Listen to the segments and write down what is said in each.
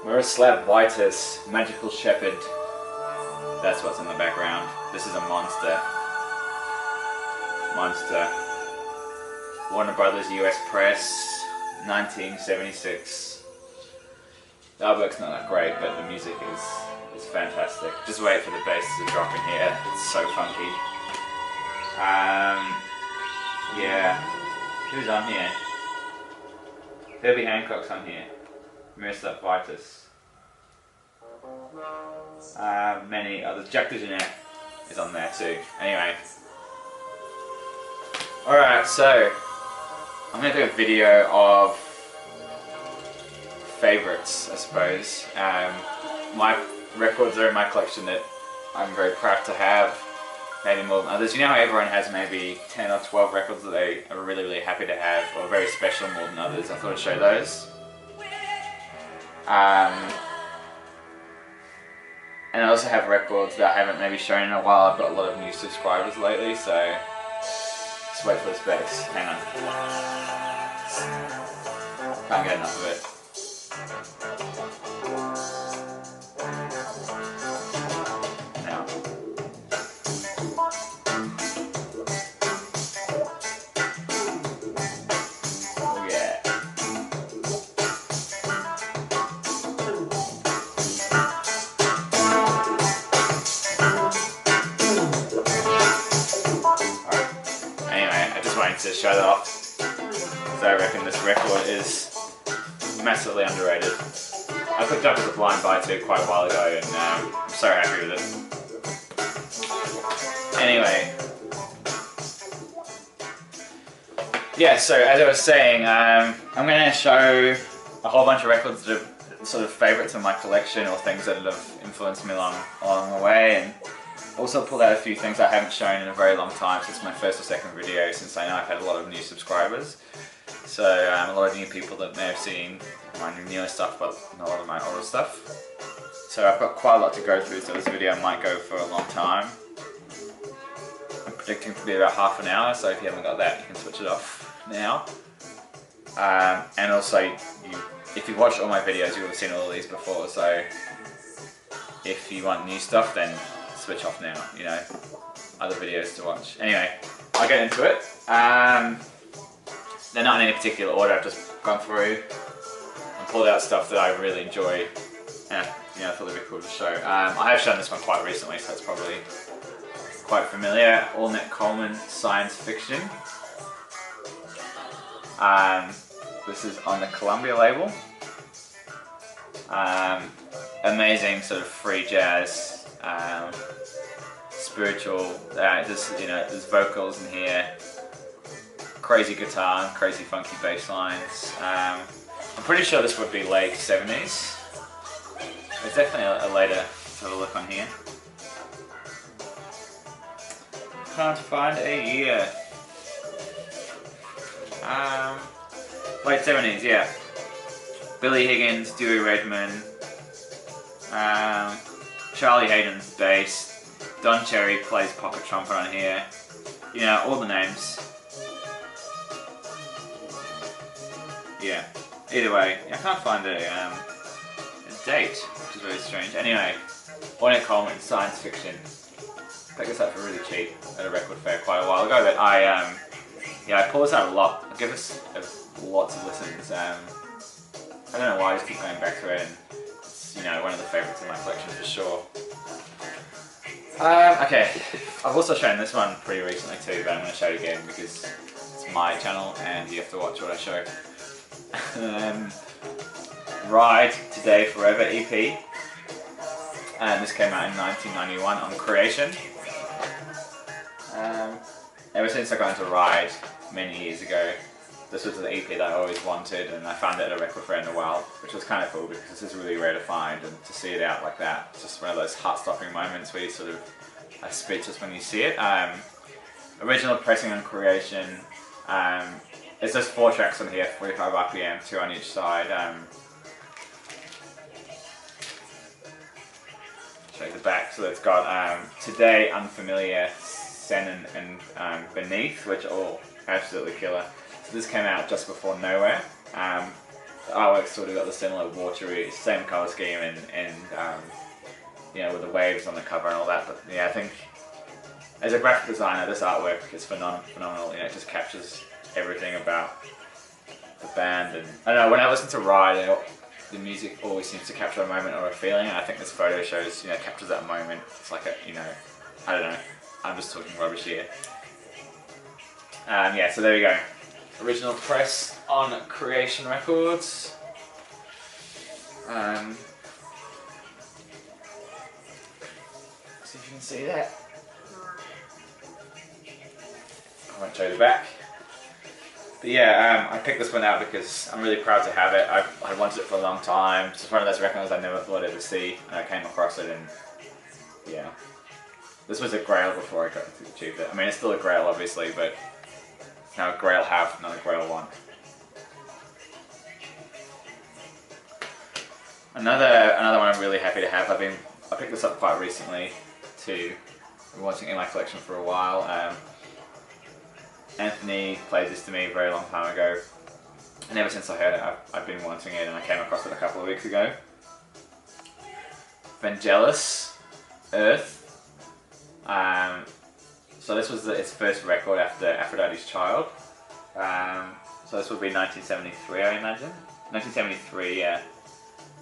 Miroslav Vitus, Magical Shepherd. That's what's in the background. This is a monster. Warner Brothers US Press, 1976. The artwork's not that great, but the music is fantastic. Just wait for the bass to drop in here. It's so funky. Yeah. Who's on here? Herbie Hancock's on here. Miroslav Vitus. Many others. Jack DeJohnette is on there too. Anyway. Alright, so I'm going to do a video of favourites, I suppose. My records are in my collection that I'm very proud to have, maybe more than others. You know how everyone has maybe 10 or 12 records that they are really, really happy to have, or very special more than others. I thought I'd show those. And I also have records that I haven't maybe shown in a while. I've got a lot of new subscribers lately, so just wait for this bass. Hang on. Can't get enough of it. Now. Oh yeah. To show that off, so I reckon this record is massively underrated. I picked up as a blind buy too quite a while ago, and I'm so happy with it. Anyway, yeah. So as I was saying, I'm going to show a whole bunch of records that are sort of favourites in my collection, or things that have influenced me along the way, and also pulled out a few things I haven't shown in a very long time, since my first or second video, since I know I've had a lot of new subscribers. So a lot of new people that may have seen my newer stuff, but not a lot of my older stuff. So I've got quite a lot to go through, so this video might go for a long time. I'm predicting to be about half an hour, so if you haven't got that, you can switch it off now. And also, if you've watched all my videos, you would have seen all of these before, so if you want new stuff, then switch off now, you know, other videos to watch. Anyway, I'll get into it. They're not in any particular order, I've just gone through and pulled out stuff that I really enjoy, and you know, I thought it'd be cool to show. I have shown this one quite recently, so it's probably quite familiar. Ornette Coleman, Science Fiction. This is on the Columbia label. Amazing sort of free jazz. Spiritual, there's vocals in here, crazy guitar, crazy funky bass lines. I'm pretty sure this would be late 70s. There's definitely a later sort of look on here. Can't find a year. Late 70s, yeah. Billy Higgins, Dewey Redman, Charlie Hayden's bass, Don Cherry plays pocket trumpet on here. You know, all the names. Yeah. Either way, I can't find a date, which is very strange. Anyway, Ornette Coleman, Science Fiction. Picked this up for really cheap at a record fair quite a while ago. But I pull this out a lot. I give this lots of listens. I don't know why I just keep going back to it. And it's, you know, one of the favourites in my collection for sure. Okay, I've also shown this one pretty recently too, but I'm going to show it again because it's my channel and you have to watch what I show. Ride Today Forever EP, and this came out in 1991 on Creation. Ever since I got into Ride many years ago, this was the EP that I always wanted, and I found it at a record fair in the wild, which was kind of cool because this is really rare to find, and to see it out like that, it's just one of those heart-stopping moments where you sort of are speechless when you see it. Original pressing on Creation. It's just 4 tracks on here, 45 RPM, 2 on each side. Show you the back, so it's got Today, Unfamiliar, Sen and Beneath, which are all absolutely killer. So this came out just before Nowhere. the artwork's sort of got the similar watery, same color scheme, and you know, with the waves on the cover and all that. But yeah, I think as a graphic designer, this artwork is phenomenal. You know, it just captures everything about the band. And I don't know, when I listen to Ride, the music always seems to capture a moment or a feeling. And I think this photo shows, you know, captures that moment. It's like a, you know, I don't know. I'm just talking rubbish here. Yeah, so there we go. Original press on Creation Records. See if you can see that. I won't show you the back. But yeah, I picked this one out because I'm really proud to have it. I wanted it for a long time. It's one of those records I never thought I'd ever see, and I came across it, and yeah. This was a Grail before I got to achieve it. I mean, it's still a Grail, obviously, but now a Grail have, not a Grail want. Another one I'm really happy to have. I picked this up quite recently too. I've been wanting it in my collection for a while. Anthony played this to me a very long time ago, and ever since I heard it, I've been wanting it, and I came across it a couple of weeks ago. Vangelis, Earth. So this was its first record after Aphrodite's Child. So this would be 1973, I imagine. 1973, yeah,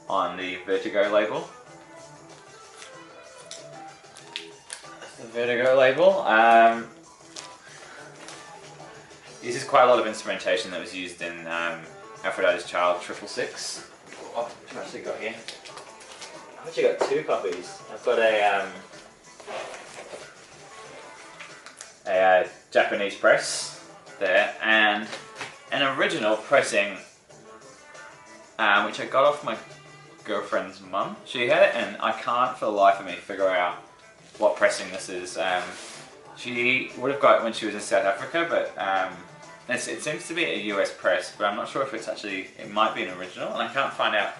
on the Vertigo label. The Vertigo label. Uses quite a lot of instrumentation that was used in Aphrodite's Child 666. What have I actually got here? I've actually got two copies. I've got a Japanese press there, and an original pressing which I got off my girlfriend's mum. She had it, and I can't for the life of me figure out what pressing this is. She would have got it when she was in South Africa, but it seems to be a US press, but I'm not sure if it's actually, it might be an original, and I can't find out.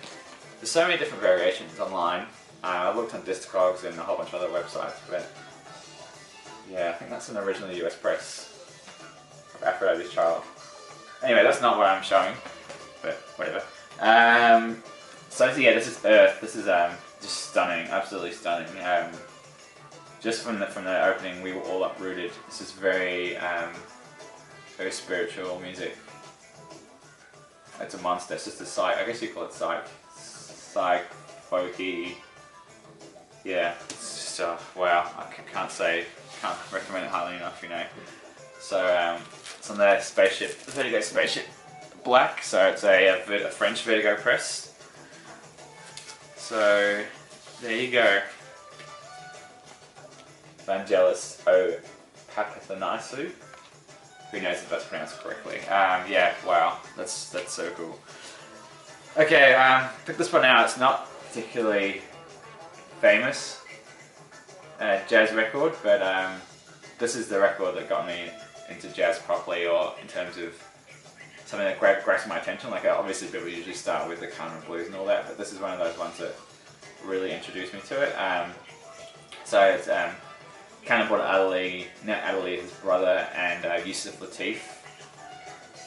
There's so many different variations online. I've looked on Discogs and a whole bunch of other websites, but yeah, I think that's an original US press of Aphrodite's Child. Anyway, that's not what I'm showing, but whatever. So yeah, this is Earth. This is just stunning, absolutely stunning. Just from the opening, we were all uprooted. This is very very spiritual music. It's a monster. It's just a psych. I guess you call it psych folky. Yeah, it's just wow. Can't recommend it highly enough, you know. So it's on the spaceship, the Vertigo spaceship black. So it's a French Vertigo press. So there you go. Vangelis O Papathanasu. Who knows if that's pronounced correctly? Yeah, wow, that's so cool. Okay, pick this one out. It's not particularly famous jazz record, but this is the record that got me into jazz properly, or in terms of something that grasped my attention. Like obviously people usually start with the Carmen blues and all that, but this is one of those ones that really introduced me to it. So it's Cannonball Alley, Nat Adderley, his brother, and Yusuf Lateef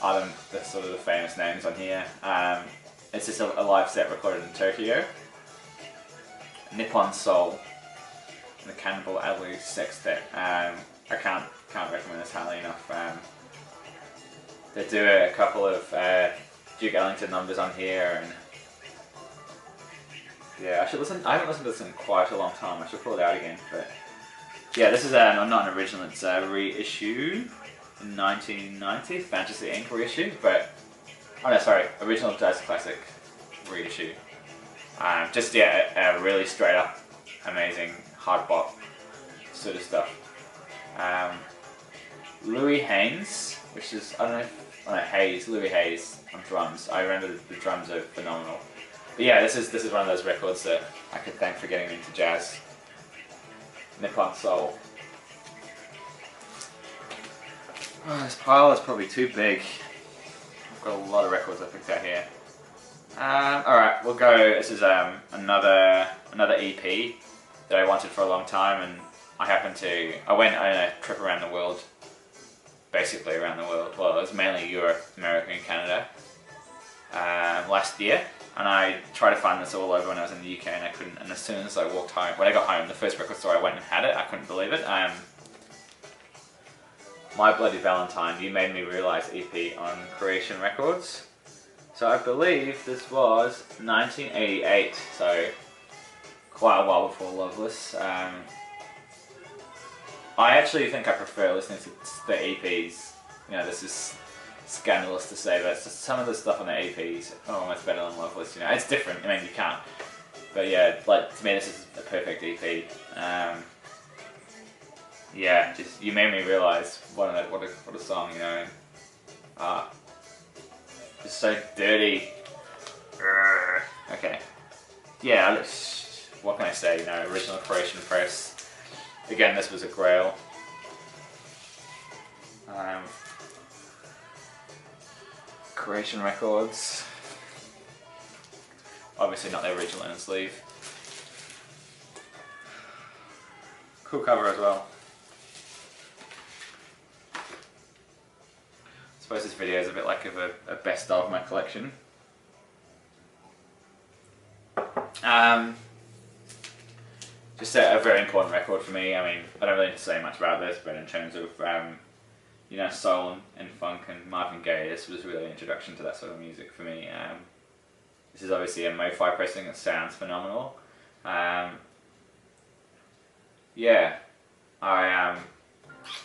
are the sort of the famous names on here. It's just a live set recorded in Tokyo. Nippon Soul and the Cannonball Alley Sextet. I can't recommend this highly enough. They do a couple of Duke Ellington numbers on here, and yeah, I haven't listened to this in quite a long time. I should pull it out again, but. Yeah, this is not an original, it's a reissue in 1990, Fantasy Inc. reissue, but, oh no, sorry, original jazz classic reissue. Just, yeah, a really straight up, amazing hard bop sort of stuff. Louis Haynes, which is, Louis Hayes on drums. I remember the drums are phenomenal. But yeah, this is one of those records that I could thank for getting me into jazz. Nippon Soul. Oh, this pile is probably too big. I've got a lot of records I picked out here. Alright, we'll go. This is another EP that I wanted for a long time, and I went on a trip around the world, basically around the world. Well, it was mainly Europe, America, and Canada. last year, and I tried to find this all over when I was in the UK, and I couldn't. And as soon as I walked home, when I got home, the first record store I went and had it, I couldn't believe it. My Bloody Valentine, You Made Me Realise EP on Creation Records. So I believe this was 1988, so quite a while before Loveless. I actually think I prefer listening to the EPs. You know, this is scandalous to say, but it's just some of the stuff on the EPs are almost better than Loveless. You know, it's different. I mean, you can't. But yeah, like to me, this is a perfect EP. Yeah, just You Made Me Realise what a song, you know. Just so dirty. Okay. Yeah, what can I say? You know, original Croatian press. Again, this was a grail. Croatian Records. Obviously not the original in the sleeve. Cool cover as well. I suppose this video is a bit like a best of my collection. Just a very important record for me. I mean, I don't really need to say much about this, but in terms of you know, soul and funk and Marvin Gaye, this was really an introduction to that sort of music for me. This is obviously a Mo-Fi pressing that sounds phenomenal. Yeah, I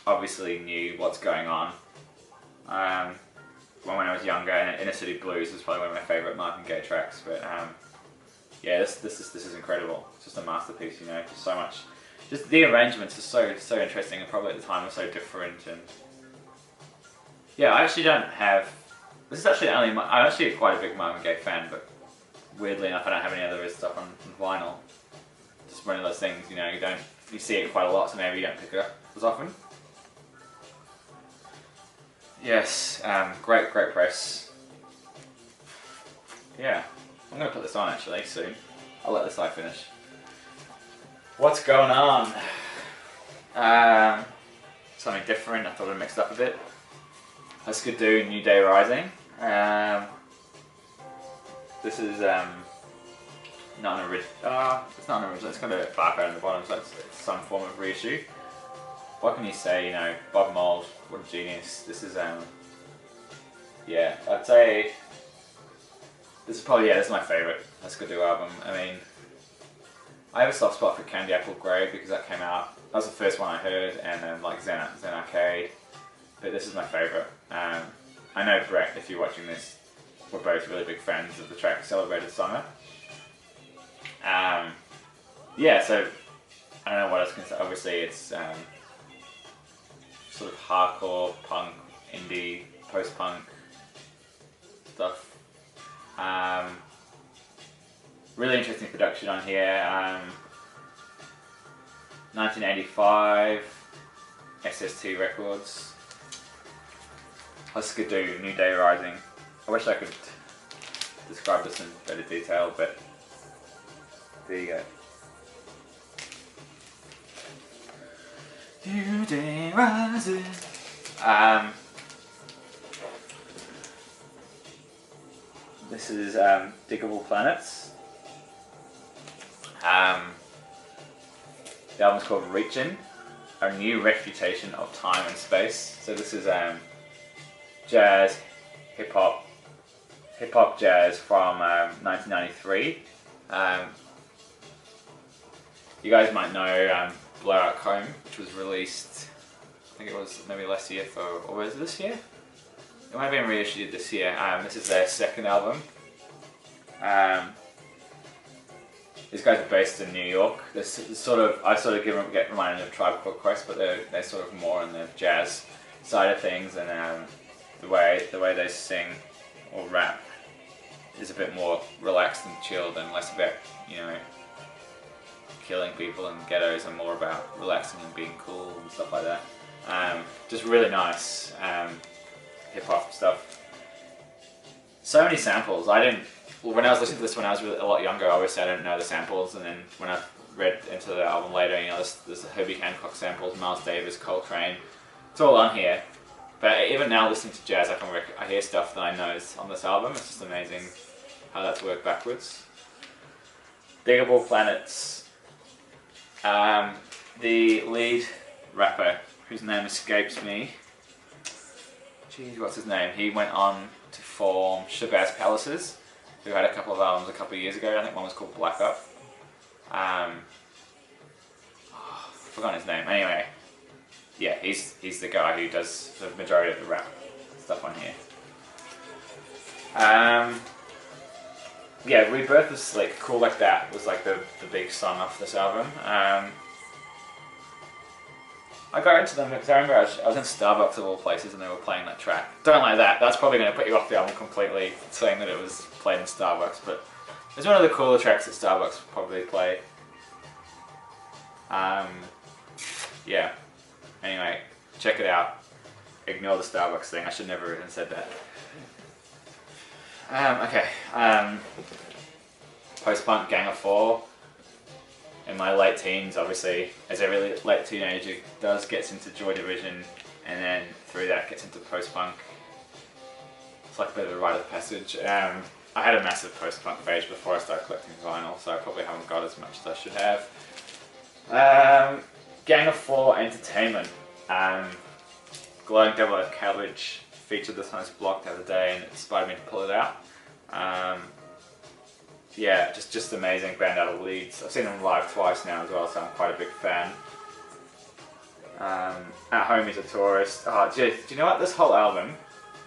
obviously knew what's going on. When I was younger, and Inner City Blues was probably one of my favourite Marvin Gaye tracks. But yeah, this is incredible. It's just a masterpiece, you know. Just so much, just the arrangements are so interesting, and probably at the time were so different. And yeah, I actually don't have. This is actually I'm actually quite a big Marvin Gaye fan, but weirdly enough, I don't have any other of his stuff on vinyl. Just one of those things, you know. You see it quite a lot, so maybe you don't pick it up as often. Yes, great press. Yeah, I'm going to put this on actually soon. I'll let this side finish. What's going on? Something different. I thought I'd mix it up a bit. Let's go do New Day Rising. This is not an original. It's not an original. It's got a barcode on the bottom, so it's some form of reissue. What can you say? You know, Bob Mould, what a genius. This is yeah, I'd say this is probably this is my favourite Let's Go Do album. I mean, I have a soft spot for Candy Apple Grey because that came out. That was the first one I heard, and then like Zen Arcade. But this is my favourite. I know Brett, if you're watching this, we're both really big fans of the track Celebrated Summer. Yeah, so I don't know what else can say. Obviously, it's sort of hardcore punk, indie, post-punk stuff. Really interesting production on here. 1985 SST Records. Let's go do New Day Rising. I wish I could describe this in better detail, but there you go. New Day Rising. This is Diggable Planets. The album's called Reachin', A New Refutation of Time and Space. So this is jazz, hip-hop jazz from 1993. You guys might know Blowout Comb, which was released, I think it was maybe last year or was it this year? It might have been reissued this year. This is their second album. These guys are based in New York. I sort of get reminded of Tribe Called Quest, but they're sort of more on the jazz side of things, and the way they sing or rap is a bit more relaxed and chilled, and less about, you know, killing people and ghettos, and more about relaxing and being cool and stuff like that. Just really nice hip hop stuff. So many samples. When I was listening to this when I was a lot younger, obviously I didn't know the samples, and then when I read into the album later, you know, there's Herbie Hancock samples, Miles Davis, Coltrane. It's all on here. But even now, listening to jazz, I hear stuff that I know is on this album. It's just amazing how that's worked backwards. Diggable Planets. The lead rapper, whose name escapes me. Jeez, what's his name? He went on to form Shabazz Palaces, who had a couple of albums a couple of years ago. I think one was called Black Up. Forgotten his name. Anyway, yeah, he's the guy who does the majority of the rap stuff on here. Yeah, Rebirth was like Cool Like That was like the big song off this album. I got into them because I remember I was in Starbucks of all places and they were playing that track. Don't Like That. That's probably going to put you off the album completely, saying that it was played in Starbucks, but it's one of the cooler tracks that Starbucks probably play. Yeah. Anyway, check it out. Ignore the Starbucks thing. I should never have even said that. Okay. Post-punk Gang of Four. In my late teens, obviously, as every late teenager does, gets into Joy Division, and then through that gets into post-punk. It's like a bit of a rite of passage. I had a massive post-punk phase before I started collecting vinyl, so I probably haven't got as much as I should have. Gang of Four Entertainment. Glowing Devil Eyed Cabbage featured this on his blog the other day, and it inspired me to pull it out. Yeah, just amazing band out of Leeds. I've seen them live twice now as well, so I'm quite a big fan. At Home Is a Tourist. Oh, do you know what? This whole album,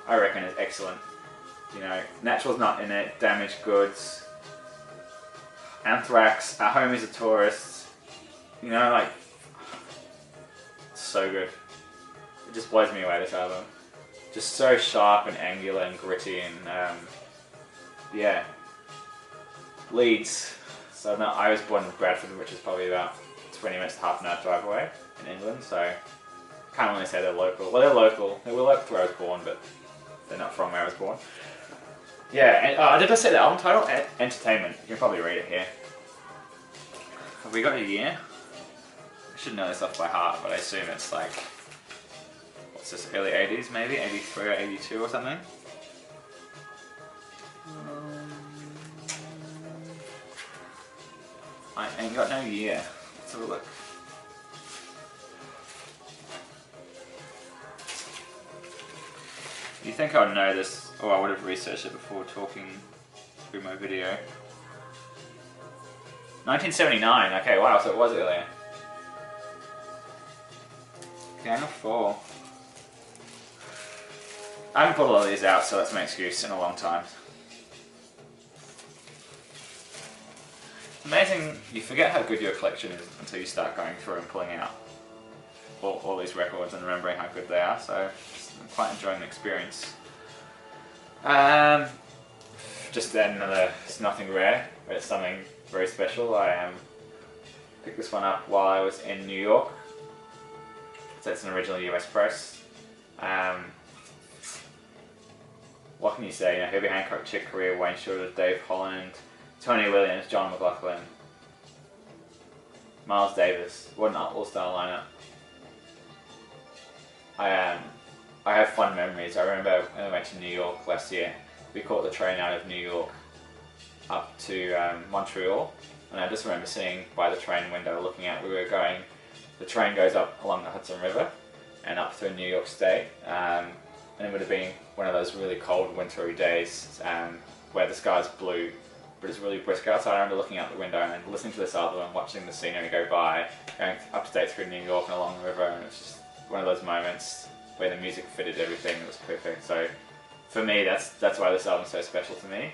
I reckon, is excellent. You know, Natural's Not In It, Damaged Goods, Anthrax, At Home Is a Tourist. You know, like, so good. It just blows me away, this album. Just so sharp and angular and gritty and, yeah. Leeds. So no, I was born in Bradford, which is probably about 20 minutes to half an hour drive away in England, so can't really say they're local. Well, they're local. They were local where I was born, but they're not from where I was born. Yeah, and did I say the album title? Entertainment. You can probably read it here. Have we got a year? I should know this off by heart, but I assume it's like, what's this, early 80s maybe? 83 or 82 or something? I ain't got no year. Let's have a look. You think I would know this, or I would have researched it before talking through my video. 1979, okay, wow, so it was earlier. Gang of Four. I haven't put a lot of these out, so that's my excuse in a long time. Amazing, you forget how good your collection is until you start going through and pulling out all these records and remembering how good they are, so I'm quite enjoying the experience. Just then, it's nothing rare, but it's something very special. I picked this one up while I was in New York, so it's an original US press. What can you say? You know, Herbie Hancock, Chick Corea, Wayne Shorter, Dave Holland, Tony Williams, John McLaughlin, Miles Davis. What an all-star lineup. I have fun memories. I remember when I went to New York last year, we caught the train out of New York up to Montreal, and I just remember sitting by the train window looking out. The train goes up along the Hudson River and up through New York State, and it would have been one of those really cold wintry days where the sky's blue, but it's really brisk outside. I remember looking out the window and listening to this album and watching the scenery go by, going upstate through New York and along the river, and it's just one of those moments where the music fitted everything. It was perfect. So for me, that's why this album's so special to me.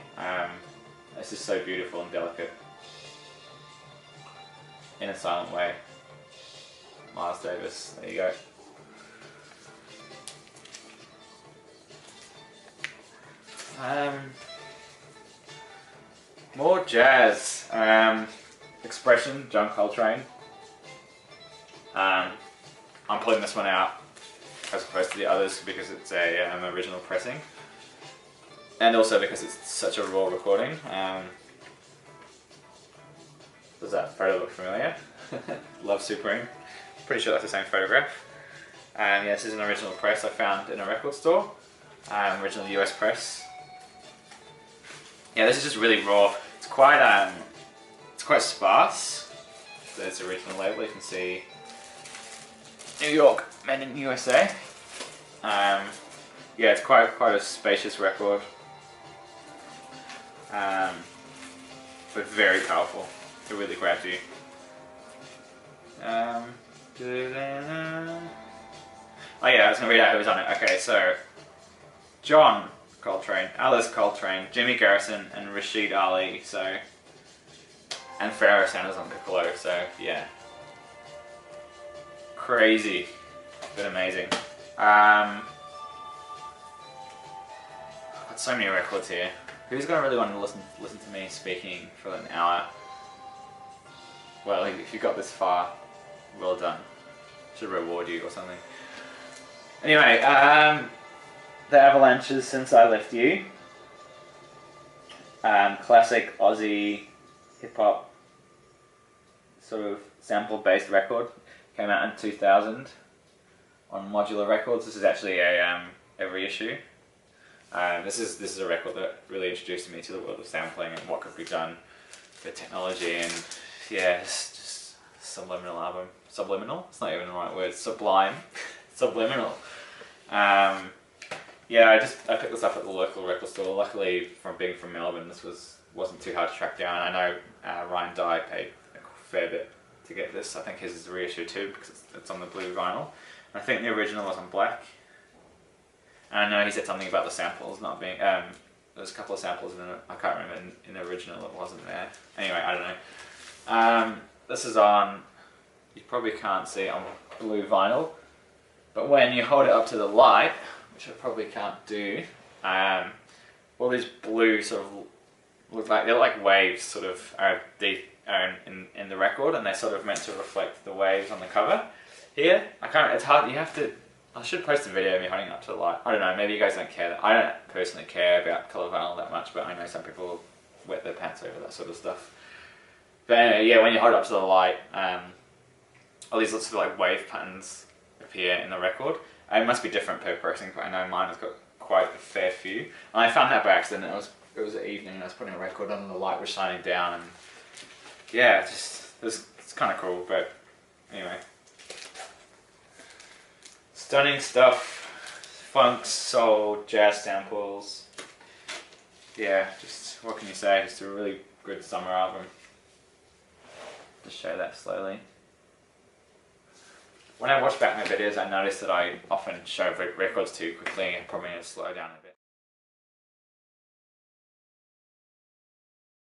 It's just so beautiful and delicate in a silent way. Miles Davis, there you go. More jazz. Expression, John Coltrane. I'm pulling this one out as opposed to the others because it's an original pressing, and also because it's such a raw recording. Does that photo look familiar? Love Supreme. Pretty sure that's the same photograph. Yeah, this is an original press I found in a record store. Original US press. Yeah, this is just really raw. It's quite sparse. There's the original label. You can see New York, made in USA. Yeah, it's quite a spacious record, but very powerful. It really grabs you. Oh yeah, I was gonna read out who was on it. Okay, so John Coltrane, Alice Coltrane, Jimmy Garrison, and Rashid Ali. So, and Pharaoh Sanders on piccolo. So yeah, crazy, but amazing. Got so many records here. Who's gonna really want to listen to me speaking for an hour? Well, if you got this far, well done. Should reward you or something. Anyway, the Avalanches, Since I Left You. Classic Aussie hip hop sort of sample based record. Came out in 2000 on Modular Records. This is actually a reissue. This is a record that really introduced me to the world of sampling and what could be done with technology, and yeah, it's just subliminal album. Subliminal? It's not even the right word. Sublime. Subliminal. Yeah, I picked this up at the local record store. Luckily, from being from Melbourne, this wasn't too hard to track down. I know Ryan Dye paid a fair bit to get this. I think his is a reissue too because it's on the blue vinyl. I think the original was on black. And I know he said something about the samples not being. There's a couple of samples in it. I can't remember in the original it wasn't there. Anyway, I don't know. This is on. You probably can't see it on blue vinyl, but when you hold it up to the light, which I probably can't do, all these blue sort of look like they're like waves. Sort of are deep in the record, and they're sort of meant to reflect the waves on the cover. Here, I can't. It's hard. You have to. I should post a video of me holding it up to the light. I don't know, maybe you guys don't care. I don't personally care about colour vinyl that much, but I know some people wet their pants over that sort of stuff. But anyway, yeah, when you hold it up to the light, all these lots of like wave patterns appear in the record. It must be different per person, but I know mine has got quite a fair few. And I found that by accident. It was an evening and I was putting a record on and the light was shining down, and yeah, it's kind of cool, but anyway. Stunning stuff, funk, soul, jazz samples. Yeah, just what can you say? Just a really good summer album. Just show that slowly. When I watch back my videos, I notice that I often show records too quickly and probably need to slow down a bit.